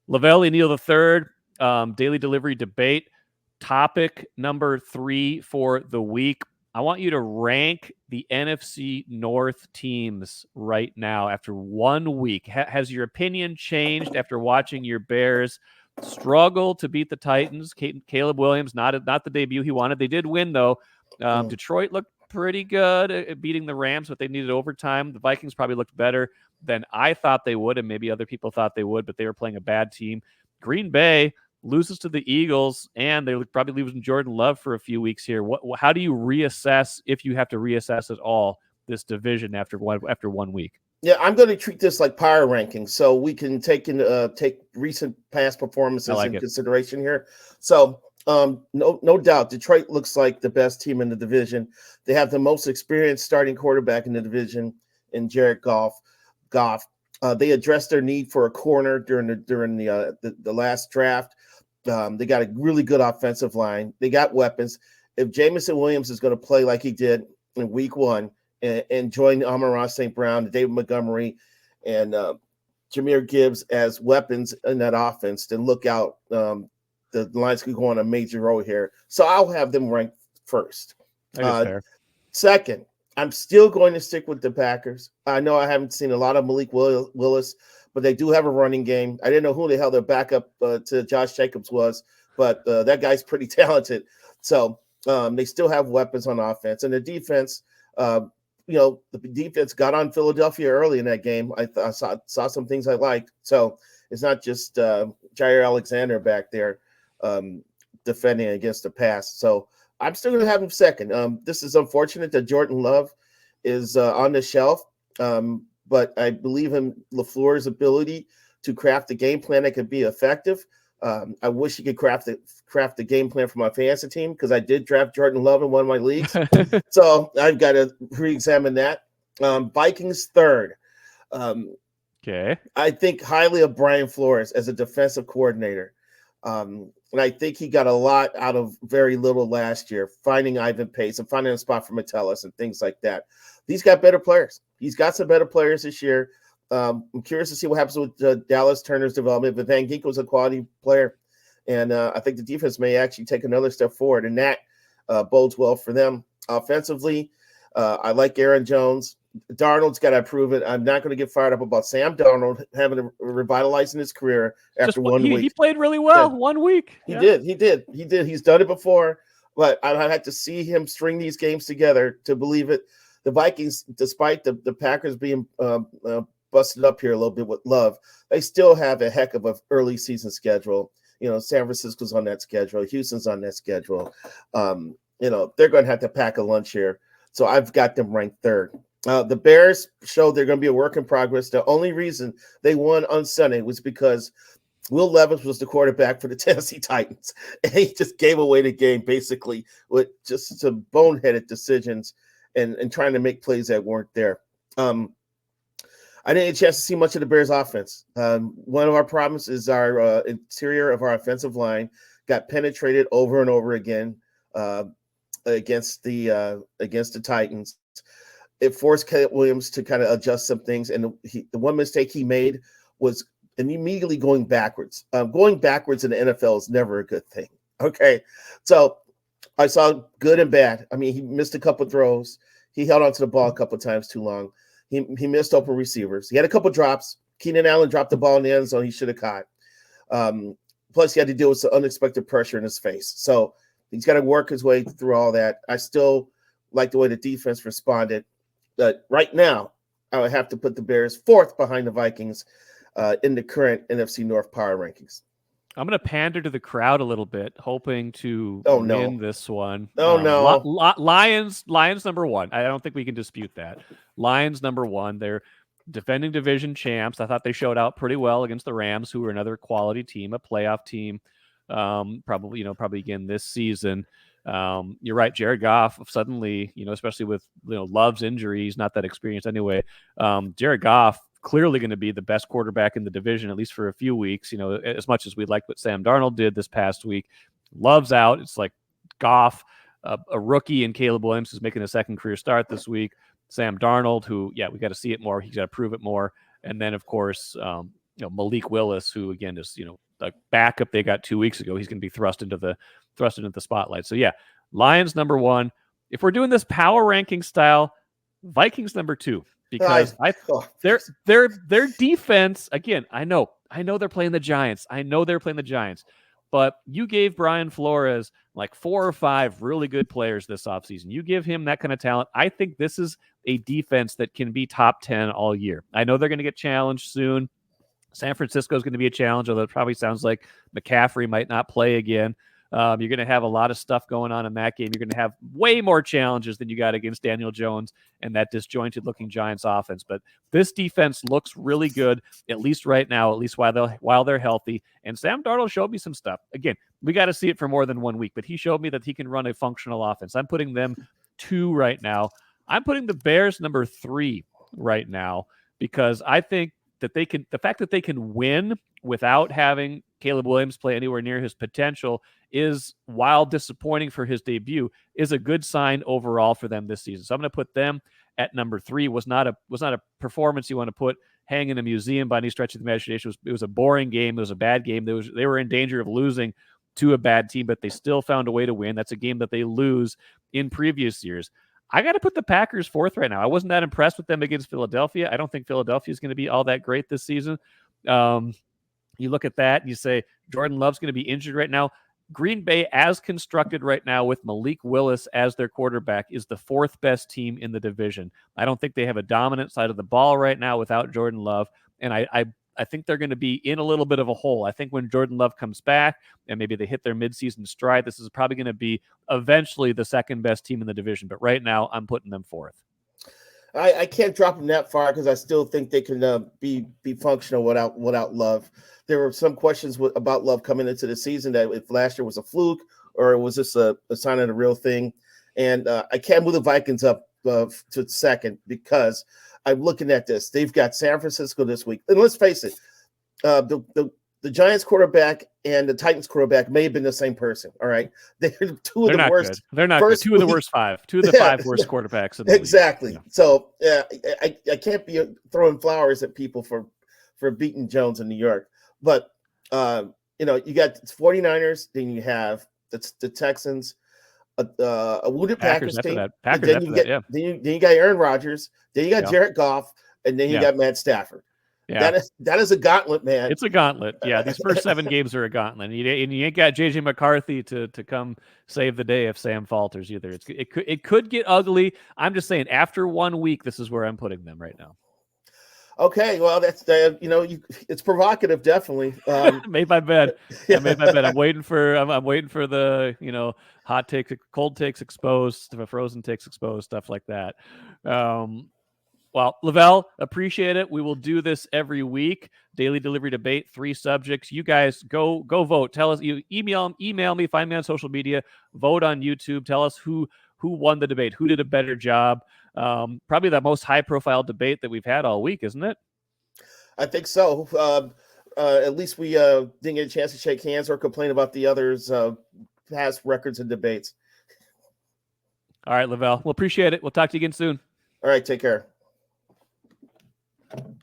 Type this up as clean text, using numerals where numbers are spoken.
Lavelle Neal III, daily delivery debate. Topic number 3 for the week. I want you to rank the NFC North teams right now after 1 week. Has your opinion changed after watching your Bears struggle to beat the Titans? Caleb Williams, not the debut he wanted. They did win, though. Detroit looked pretty good at beating the Rams, but they needed overtime. The Vikings probably looked better than I thought they would, and maybe other people thought they would, but they were playing a bad team. Green Bay loses to the Eagles, and they're probably losing Jordan Love for a few weeks here. How do you reassess, if you have to reassess at all, this division after 1 week? Yeah, I'm going to treat this like power rankings, so we can take recent past performances in consideration here. So, no doubt, Detroit looks like the best team in the division. They have the most experienced starting quarterback in the division in Jared Goff. They addressed their need for a corner during the last draft. They got a really good offensive line. They got weapons. If Jamison Williams is going to play like he did in week 1 and join Amon-Ra St. Brown, David Montgomery, and Jahmyr Gibbs as weapons in that offense, then look out. The Lions could go on a major road here. So I'll have them ranked first. Fair. Second, I'm still going to stick with the Packers. I know I haven't seen a lot of Malik Willis, but they do have a running game. I didn't know who the hell their backup to Josh Jacobs was, but that guy's pretty talented. So they still have weapons on offense. And the defense, the defense got on Philadelphia early in that game. I saw some things I liked. So it's not just Jair Alexander back there defending against the pass. So I'm still going to have him second. This is unfortunate that Jordan Love is on the shelf, but I believe in LaFleur's ability to craft a game plan that could be effective. I wish he could craft the game plan for my fantasy team, because I did draft Jordan Love in one of my leagues. So I've got to re-examine that. Vikings third. Okay. I think highly of Brian Flores as a defensive coordinator. And I think he got a lot out of very little last year, finding Ivan Pace and finding a spot for Metellus and things like that. He's got better players. He's got some better players this year. I'm curious to see what happens with Dallas Turner's development, but Van Ginkel's a quality player. And I think the defense may actually take another step forward, and that bodes well for them. Offensively, I like Aaron Jones. Darnold's got to prove it. I'm not going to get fired up about Sam Darnold having to revitalize in his career after 1 week. He played really well 1 week. He did. He's done it before, but I had to see him string these games together to believe it. The Vikings, despite the Packers being busted up here a little bit with Love, they still have a heck of an early season schedule. San Francisco's on that schedule. Houston's on that schedule. They're going to have to pack a lunch here. So I've got them ranked third. The Bears showed they're going to be a work in progress. The only reason they won on Sunday was because Will Levis was the quarterback for the Tennessee Titans, and he just gave away the game basically with just some boneheaded decisions and trying to make plays that weren't there. I didn't get a chance to see much of the Bears offense. One of our problems is our interior of our offensive line got penetrated over and over again against the Titans. It forced Caleb Williams to kind of adjust some things. And the one mistake he made was immediately going backwards. Going backwards in the NFL is never a good thing. Okay. So I saw good and bad. I mean, he missed a couple throws. He held onto the ball a couple times too long. He missed open receivers. He had a couple drops. Keenan Allen dropped the ball in the end zone he should have caught. Plus, he had to deal with some unexpected pressure in his face. So he's got to work his way through all that. I still like the way the defense responded. But right now, I would have to put the Bears fourth behind the Vikings in the current NFC North power rankings. I'm going to pander to the crowd a little bit, hoping to win this one. No. Lions number one. I don't think we can dispute that. Lions number one. They're defending division champs. I thought they showed out pretty well against the Rams, who are another quality team, a playoff team, probably again this season. You're right, Jared Goff suddenly, especially with Love's injury, he's not that experienced anyway. Jared Goff clearly going to be the best quarterback in the division, at least for a few weeks. As much as we like what Sam Darnold did this past week, Love's out. It's like Goff, a rookie, and Caleb Williams is making a second career start this week. Sam Darnold, who, we got to see it more. He's got to prove it more. And then, of course, Malik Willis, who again is the backup they got 2 weeks ago. He's going to be thrust into the spotlight. So yeah, Lions number 1. If we're doing this power ranking style, Vikings number 2, because their defense, again, I know they're playing the Giants. But you gave Brian Flores like 4 or 5 really good players this offseason. You give him that kind of talent. I think this is a defense that can be top 10 all year. I know they're going to get challenged soon. San Francisco is going to be a challenge, although it probably sounds like McCaffrey might not play again. You're going to have a lot of stuff going on in that game. You're going to have way more challenges than you got against Daniel Jones and that disjointed-looking Giants offense. But this defense looks really good, at least right now, at least while they're healthy. And Sam Darnold showed me some stuff. Again, we got to see it for more than 1 week, but he showed me that he can run a functional offense. I'm putting them 2 right now. I'm putting the Bears number 3 right now because I think that the fact that they can win without having Caleb Williams play anywhere near his potential is, while disappointing for his debut, is a good sign overall for them this season. So I'm going to put them at number 3. Was not a performance you want to put hang in a museum by any stretch of the imagination. It was a boring game. It was a bad game. They were in danger of losing to a bad team, but they still found a way to win. That's a game that they lose in previous years. I got to put the Packers 4th right now. I wasn't that impressed with them against Philadelphia. I don't think Philadelphia is going to be all that great this season. You look at that and you say Jordan Love's going to be injured right now. Green Bay, as constructed right now with Malik Willis as their quarterback, is the 4th best team in the division. I don't think they have a dominant side of the ball right now without Jordan Love. And I think they're going to be in a little bit of a hole. I think when Jordan Love comes back and maybe they hit their midseason stride, this is probably going to be eventually the 2nd best team in the division. But right now, I'm putting them 4th. I can't drop them that far because I still think they can be functional without Love. There were some questions about Love coming into the season, that if last year was a fluke or was this a sign of the real thing. And I can't move the Vikings up to 2nd because I'm looking at this. They've got San Francisco this week. And let's face it, the Giants quarterback and the Titans quarterback may have been the same person. All right. They're 2 of the worst. Good. They're not good. 2 of the worst 5. 2 of the 5 worst quarterbacks in the exactly. league. Yeah. So I can't be throwing flowers at people for beating Jones in New York. But, you got 49ers, then you have the Texans, a wounded Packers team. Then you got Aaron Rodgers. Then you got Jared Goff. And then you got Matt Stafford. Yeah. That is a gauntlet, man. It's a gauntlet. Yeah, these first 7 games are a gauntlet. And you ain't got J.J. McCarthy to come save the day if Sam falters either. It could get ugly. I'm just saying, after 1 week, this is where I'm putting them right now. Okay, well, that's it's provocative, definitely. Made my bed. I made my bed. I'm waiting for the hot takes, cold takes exposed, frozen takes exposed, stuff like that. Well, Lavelle, appreciate it. We will do this every week. Daily delivery debate, 3 subjects. You guys go vote. Tell us. You email me, find me on social media, vote on YouTube. Tell us who won the debate, who did a better job. Probably the most high-profile debate that we've had all week, isn't it? I think so. At least we didn't get a chance to shake hands or complain about the others' past records and debates. All right, Lavelle. We'll appreciate it. We'll talk to you again soon. All right, take care.